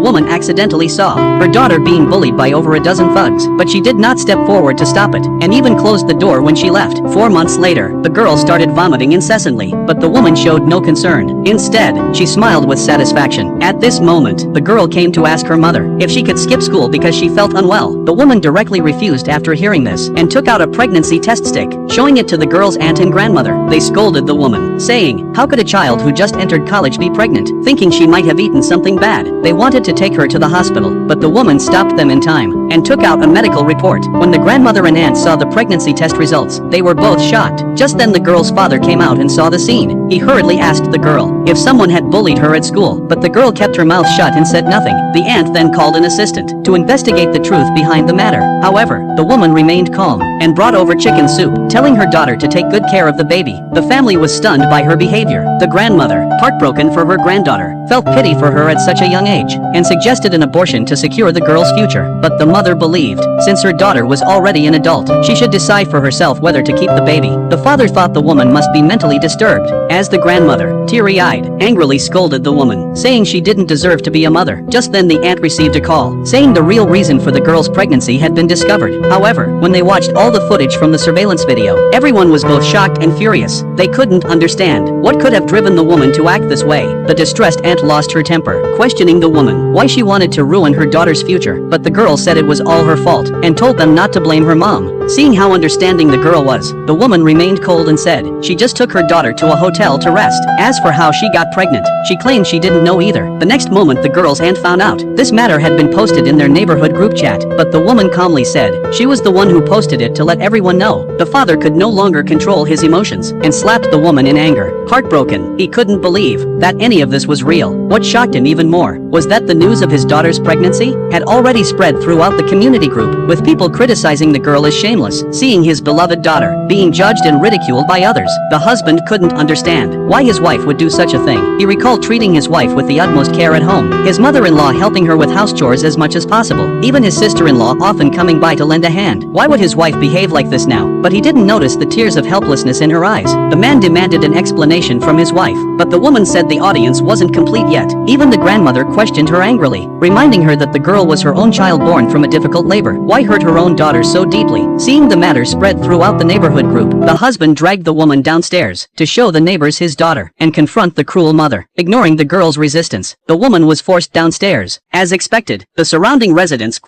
woman accidentally saw her daughter being bullied by over a dozen thugs, but she did not step forward to stop it, and even closed the door when she left. 4 months later, the girl started vomiting incessantly, but the woman showed no concern. Instead, she smiled with satisfaction. At this moment, the girl came to ask her mother if she could skip school because she felt unwell. The woman directly refused after hearing this, and took out a pregnancy test stick, showing it to the girl's aunt and grandmother. They scolded the woman, saying, "How could a child who just entered college be pregnant?" Thinking she might have eaten something bad, they wanted to take her to the hospital, but the woman stopped them in time, and took out a medical report. When the grandmother and aunt saw the pregnancy test results, they were both shocked. Just then the girl's father came out and saw the scene. He hurriedly asked the girl if someone had bullied her at school, but the girl kept her mouth shut and said nothing. The aunt then called an assistant to investigate the truth behind the matter. However, the woman remained calm and brought over chicken soup, telling her daughter to take good care of the baby. The family was stunned by her behavior. The grandmother, heartbroken for her granddaughter, felt pity for her at such a young age, and suggested an abortion to secure the girl's future. But the mother believed, since her daughter was already an adult, she should decide for herself whether to keep the baby. The father thought the woman must be mentally disturbed, as the grandmother, teary-eyed, angrily scolded the woman, saying she didn't deserve to be a mother. Just then the aunt received a call, saying the real reason for the girl's pregnancy had been discovered. However, when they watched all the footage from the surveillance video, everyone was both shocked and furious. They couldn't understand what could have driven the woman to act this way. The distressed aunt lost her temper, questioning the woman why she wanted to ruin her daughter's future, but the girl said it was all her fault, and told them not to blame her mom. Seeing how understanding the girl was, the woman remained cold and said she just took her daughter to a hotel to rest. As for how she got pregnant, she claimed she didn't know either. The next moment the girl's aunt found out. This matter had been posted in their neighborhood group chat, but the woman calmly said she was the one who posted it to let everyone know. The father could no longer control his emotions, and slapped the woman in anger. Heartbroken, he couldn't believe that any of this was real. What shocked him even more was that the news of his daughter's pregnancy had already spread throughout the community group, with people criticizing the girl as shameless. Seeing his beloved daughter being judged and ridiculed by others, the husband couldn't understand why his wife would do such a thing. He recalled treating his wife with the utmost care at home, his mother-in-law helping her with house chores as much as possible, even his sister-in-law often coming by to lend a hand. Why would his wife behave like this now? But he didn't notice the tears of helplessness in her eyes. The man demanded an explanation from his wife, but the woman said the audience wasn't complete yet. Even the grandmother questioned her angrily, reminding her that the girl was her own child born from a difficult labor. Why hurt her own daughter so deeply? Seeing the matter spread throughout the neighborhood group, the husband dragged the woman downstairs to show the neighbors his daughter and confront the cruel mother. Ignoring the girl's resistance, the woman was forced downstairs. As expected, the surrounding residents